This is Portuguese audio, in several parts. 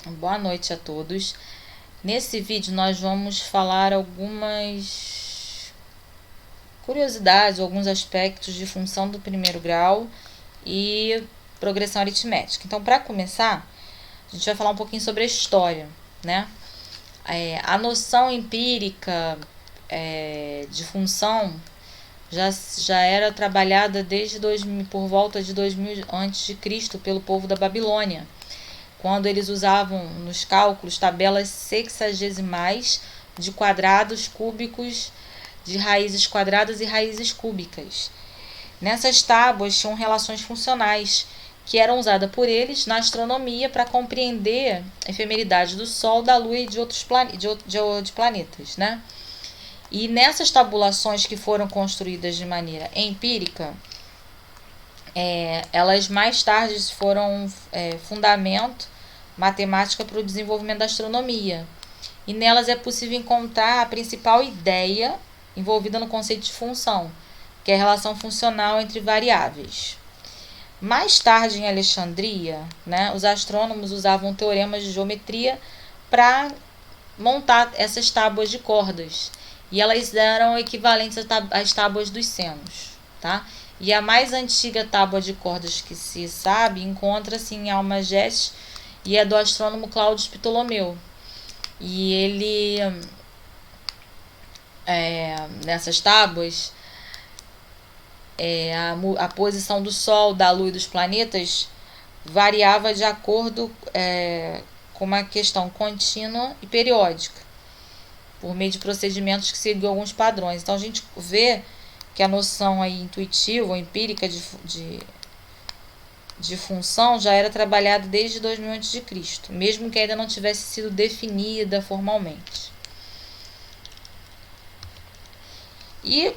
Boa noite a todos. Nesse vídeo nós vamos falar algumas curiosidades, alguns aspectos de função do primeiro grau e progressão aritmética. Então, para começar, a gente vai falar um pouquinho sobre a história, né? A noção empírica de função já era trabalhada desde por volta de 2000 a.C. pelo povo da Babilônia, quando eles usavam nos cálculos tabelas sexagesimais de quadrados cúbicos, de raízes quadradas e raízes cúbicas. Nessas tábuas tinham relações funcionais que eram usadas por eles na astronomia para compreender a efemeridade do Sol, da Lua e de outros de planetas, né? E nessas tabulações que foram construídas de maneira empírica, elas mais tarde foram fundamento matemática para o desenvolvimento da astronomia. E nelas é possível encontrar a principal ideia envolvida no conceito de função, que é a relação funcional entre variáveis. Mais tarde, em Alexandria, né, os astrônomos usavam teoremas de geometria para montar essas tábuas de cordas. E elas eram equivalentes às tábuas dos senos, tá? E a mais antiga tábua de cordas que se sabe encontra-se em Almageste e é do astrônomo Cláudio Ptolomeu. E ele, nessas tábuas, a posição do Sol, da Lua e dos planetas variava de acordo com uma questão contínua e periódica, por meio de procedimentos que seguiam alguns padrões. Então a gente vê que a noção aí intuitiva ou empírica de função já era trabalhada desde 2000 a.C., mesmo que ainda não tivesse sido definida formalmente. E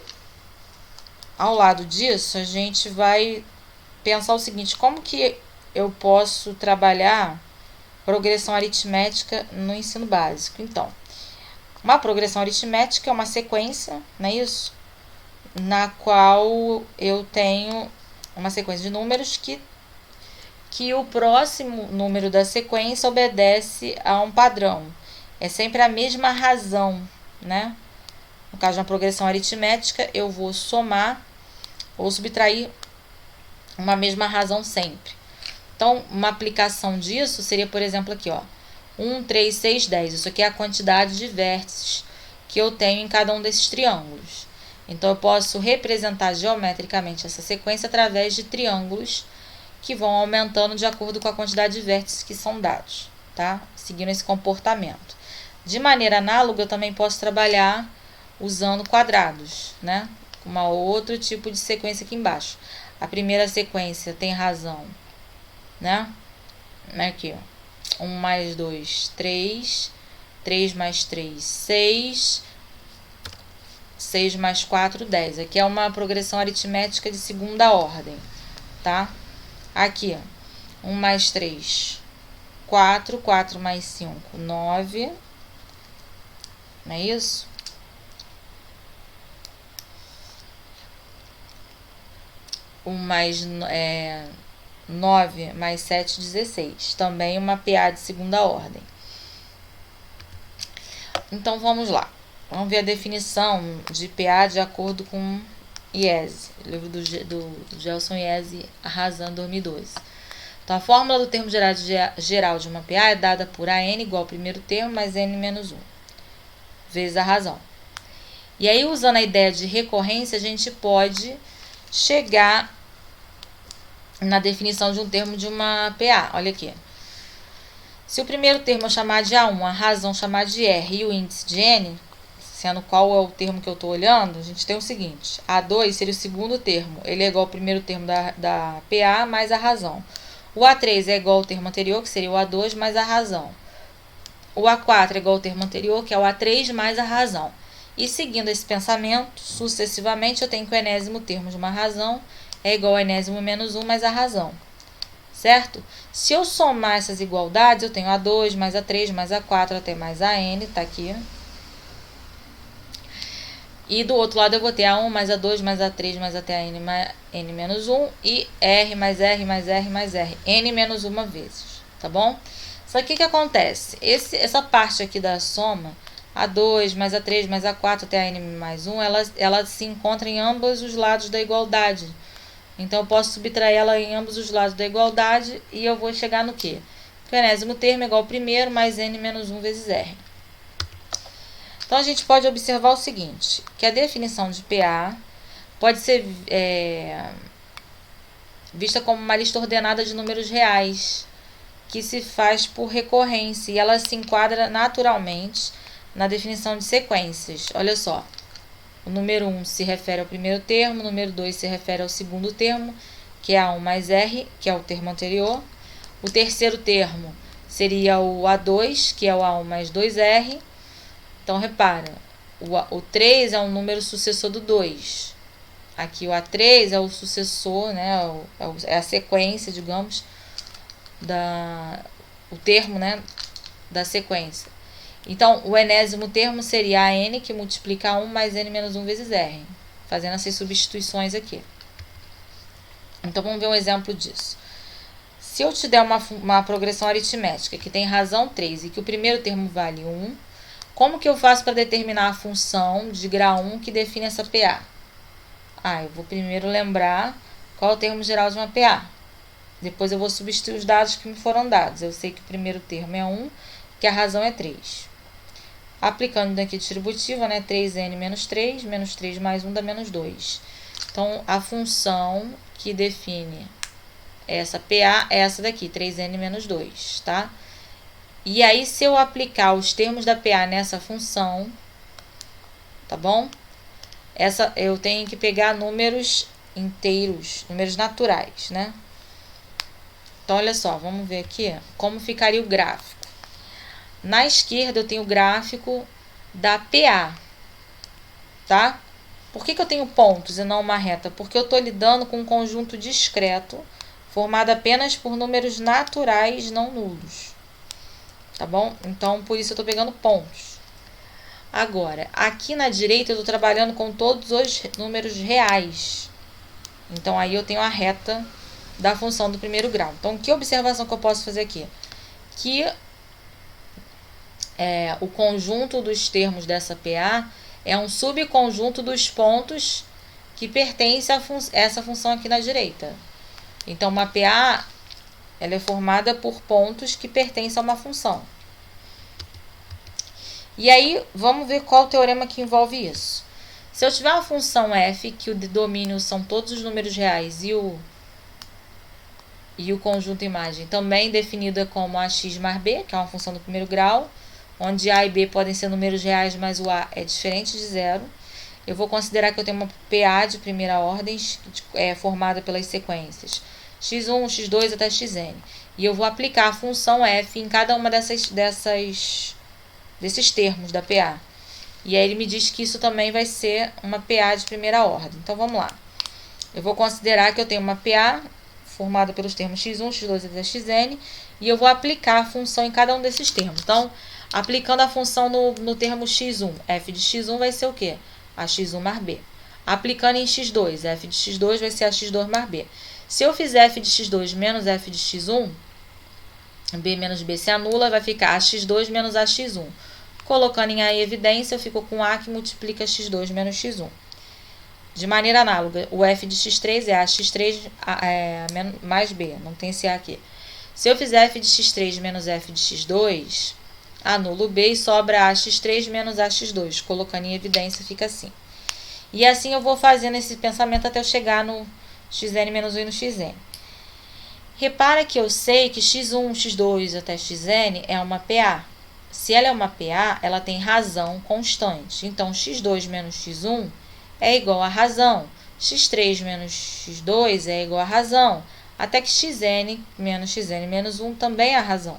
ao lado disso, a gente vai pensar o seguinte: como que eu posso trabalhar progressão aritmética no ensino básico? Então, uma progressão aritmética é uma sequência, não é isso? Na qual eu tenho uma sequência de números que o próximo número da sequência obedece a um padrão. É sempre a mesma razão, né? No caso de uma progressão aritmética, eu vou somar ou subtrair uma mesma razão sempre. Então, uma aplicação disso seria, por exemplo, aqui, ó, 1, 3, 6, 10. Isso aqui é a quantidade de vértices que eu tenho em cada um desses triângulos. Então, eu posso representar geometricamente essa sequência através de triângulos que vão aumentando de acordo com a quantidade de vértices que são dados, tá? Seguindo esse comportamento. De maneira análoga, eu também posso trabalhar usando quadrados, né? Uma outro tipo de sequência aqui embaixo. A primeira sequência tem razão, né? Aqui, ó. 1 mais 2, 3. 3 mais 3, 6. 6 mais 4, 10. Aqui é uma progressão aritmética de segunda ordem, tá? Aqui, ó. 1 mais 3, 4. 4 mais 5, 9. Não é isso? 1 mais 9 mais 7, 16. Também uma PA de segunda ordem. Então, vamos lá. Vamos ver a definição de PA de acordo com Iese, livro do Gelson Iese, A Razão, 2012. Então, a fórmula do termo geral de uma PA é dada por AN igual ao primeiro termo mais N menos 1, vezes a razão. E aí, usando a ideia de recorrência, a gente pode chegar na definição de um termo de uma PA. Olha aqui. Se o primeiro termo eu chamar de A1, a razão chamar de R e o índice de N, sendo qual é o termo que eu estou olhando, a gente tem o seguinte: A2 seria o segundo termo, ele é igual ao primeiro termo da PA mais a razão. O A3 é igual ao termo anterior, que seria o A2 mais a razão. O A4 é igual ao termo anterior, que é o A3 mais a razão. E seguindo esse pensamento, sucessivamente, eu tenho que o enésimo termo de uma razão é igual ao enésimo menos 1 mais a razão. Certo? Se eu somar essas igualdades, eu tenho A2 mais A3 mais A4 até mais AN, tá aqui. E do outro lado eu vou ter A1 mais A2 mais A3 mais até N, N menos 1 e R mais R mais R mais R, N menos 1 vezes, tá bom? Só que o que acontece? Essa parte aqui da soma, A2 mais A3 mais A4 até a N mais 1, ela se encontra em ambos os lados da igualdade. Então, eu posso subtrair ela em ambos os lados da igualdade e eu vou chegar no quê? Que o enésimo termo é igual ao primeiro mais N menos 1 vezes R. Então, a gente pode observar o seguinte, que a definição de PA pode ser vista como uma lista ordenada de números reais, que se faz por recorrência, e ela se enquadra naturalmente na definição de sequências. Olha só, o número 1 se refere ao primeiro termo, o número 2 se refere ao segundo termo, que é A1 mais R, que é o termo anterior. O terceiro termo seria o A2, que é o A1 mais 2R. Então, repara, o 3 é um número sucessor do 2. Aqui o A3 é o sucessor, né, é a sequência, digamos, o termo, né, da sequência. Então, o enésimo termo seria a N, que multiplica 1 mais N menos 1 vezes R, fazendo essas substituições aqui. Então, vamos ver um exemplo disso. Se eu te der uma progressão aritmética que tem razão 3 e que o primeiro termo vale 1, como que eu faço para determinar a função de grau 1 que define essa PA? Eu vou primeiro lembrar qual é o termo geral de uma PA. Depois eu vou substituir os dados que me foram dados. Eu sei que o primeiro termo é 1, que a razão é 3. Aplicando daqui distributiva, né, 3n menos 3 mais 1 dá menos 2. Então, a função que define essa PA é essa daqui, 3n menos 2, tá? E aí, se eu aplicar os termos da PA nessa função, tá bom? Eu tenho que pegar números inteiros, números naturais, né? Então, olha só, vamos ver aqui como ficaria o gráfico. Na esquerda, eu tenho o gráfico da PA, tá? Por que eu tenho pontos e não uma reta? Porque eu estou lidando com um conjunto discreto, formado apenas por números naturais não nulos, tá bom? Então, por isso eu estou pegando pontos. Agora, aqui na direita, eu estou trabalhando com todos os números reais. Então, aí eu tenho a reta da função do primeiro grau. Então, que observação que eu posso fazer aqui? Que o conjunto dos termos dessa PA é um subconjunto dos pontos que pertence a essa função aqui na direita. Então, uma PA ela é formada por pontos que pertencem a uma função. E aí, vamos ver qual o teorema que envolve isso. Se eu tiver uma função f, que o domínio são todos os números reais e o conjunto imagem também definida como ax mais b, que é uma função do primeiro grau, onde a e b podem ser números reais, mas o a é diferente de zero, eu vou considerar que eu tenho uma PA de primeira ordem formada pelas sequências x1, x2 até xn. E eu vou aplicar a função f em cada uma desses termos da PA. E aí ele me diz que isso também vai ser uma PA de primeira ordem. Então, vamos lá. Eu vou considerar que eu tenho uma PA formada pelos termos x1, x2 até xn, e eu vou aplicar a função em cada um desses termos. Então, aplicando a função no termo x1, f de x1 vai ser o quê? A x1 mais b. Aplicando em x2, f de x2 vai ser a x2 mais b. Se eu fizer f de x2 menos f de x1, b menos b se anula, vai ficar ax2 menos ax1. Colocando em A evidência, eu fico com A que multiplica x2 menos x1. De maneira análoga, o f de x3 é ax3 mais b, não tem esse A aqui. Se eu fizer f de x3 menos f de x2, anulo b e sobra ax3 menos ax2. Colocando em evidência, fica assim. E assim eu vou fazendo esse pensamento até eu chegar no xn menos 1 e no xn. Repara que eu sei que x1, x2 até xn é uma PA. Se ela é uma PA, ela tem razão constante. Então, x2 menos x1 é igual a razão. x3 menos x2 é igual a razão. Até que xn menos 1 também é a razão.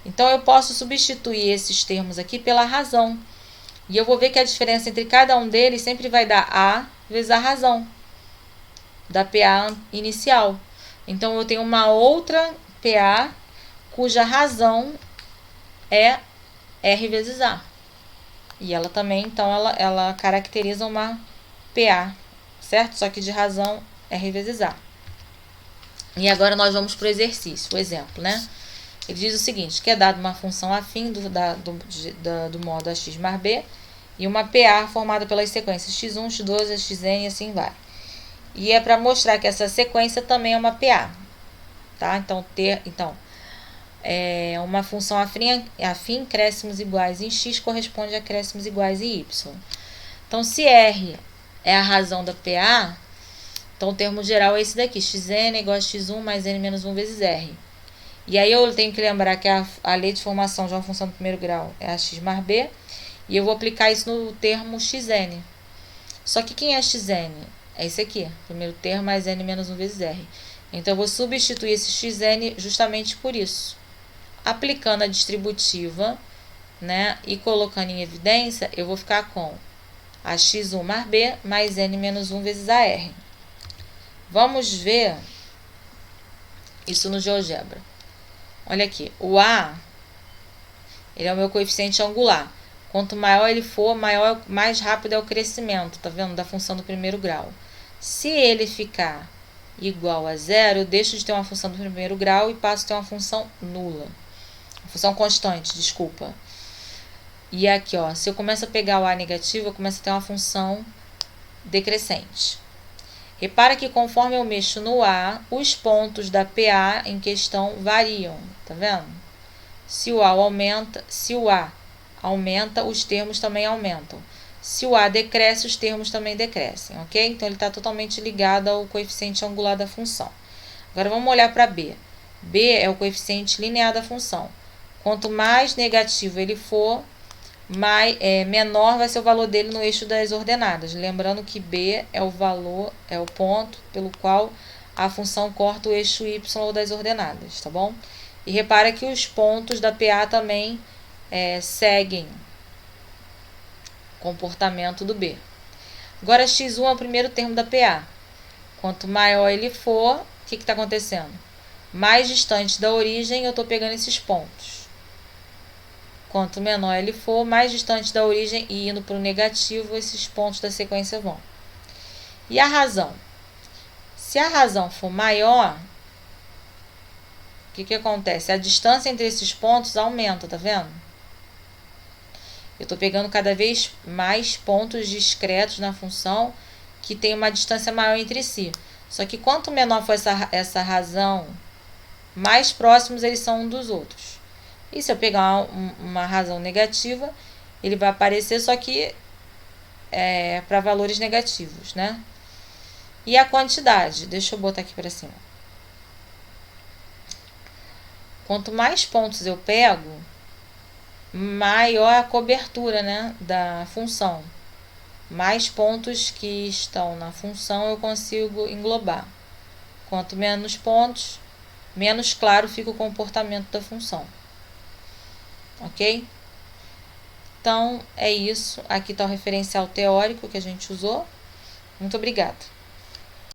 Então, eu posso substituir esses termos aqui pela razão. E eu vou ver que a diferença entre cada um deles sempre vai dar A vezes a razão da PA inicial. Então, eu tenho uma outra PA cuja razão é R vezes A. E ela também, então, ela caracteriza uma PA, certo? Só que de razão R vezes A. E agora nós vamos para o exercício, o exemplo, né? Ele diz o seguinte, que é dado uma função afim do modo ax mais b e uma PA formada pelas sequências x1, x2, xn e assim vai. E é para mostrar que essa sequência também é uma PA. Tá? Então uma função afim crescimos iguais em x corresponde a crescimos iguais em y. Então, se R é a razão da PA, então o termo geral é esse daqui, xn é igual a x1 mais n menos 1 vezes R. E aí eu tenho que lembrar que a lei de formação de uma função do primeiro grau é a x mais b, e eu vou aplicar isso no termo xn. Só que quem é xn? É esse aqui, primeiro termo mais n menos 1 vezes R. Então, eu vou substituir esse xn justamente por isso. Aplicando a distributiva, né, e colocando em evidência, eu vou ficar com a x1 mais b mais n menos 1 vezes a r. Vamos ver isso no GeoGebra. Olha aqui, o a, ele é o meu coeficiente angular. Quanto maior ele for, mais rápido é o crescimento, tá vendo? Da função do primeiro grau. Se ele ficar igual a zero, eu deixo de ter uma função do primeiro grau e passo a ter uma função nula. Uma função constante, desculpa. E aqui, ó, se eu começo a pegar o a negativo, eu começo a ter uma função decrescente. Repara que conforme eu mexo no a, os pontos da PA em questão variam, tá vendo? Se o a aumenta, os termos também aumentam. Se o a decresce, os termos também decrescem, ok? Então, ele está totalmente ligado ao coeficiente angular da função. Agora, vamos olhar para b. b é o coeficiente linear da função. Quanto mais negativo ele for, menor vai ser o valor dele no eixo das ordenadas. Lembrando que b é o ponto pelo qual a função corta o eixo y das ordenadas, tá bom? E repara que os pontos da PA também seguem o comportamento do b. Agora, x1 é o primeiro termo da PA. Quanto maior ele for, o que está acontecendo? Mais distante da origem, eu estou pegando esses pontos. Quanto menor ele for, mais distante da origem e indo para o negativo, esses pontos da sequência vão. E a razão? Se a razão for maior, o que acontece? A distância entre esses pontos aumenta, tá vendo? Eu estou pegando cada vez mais pontos discretos na função que tem uma distância maior entre si. Só que quanto menor for essa razão, mais próximos eles são um dos outros. E se eu pegar uma razão negativa, ele vai aparecer só que para valores negativos, né? E a quantidade, deixa eu botar aqui para cima. Quanto mais pontos eu pego, maior a cobertura, né, da função. Mais pontos que estão na função eu consigo englobar. Quanto menos pontos, menos claro fica o comportamento da função. Ok? Então, é isso. Aqui está o referencial teórico que a gente usou. Muito obrigada.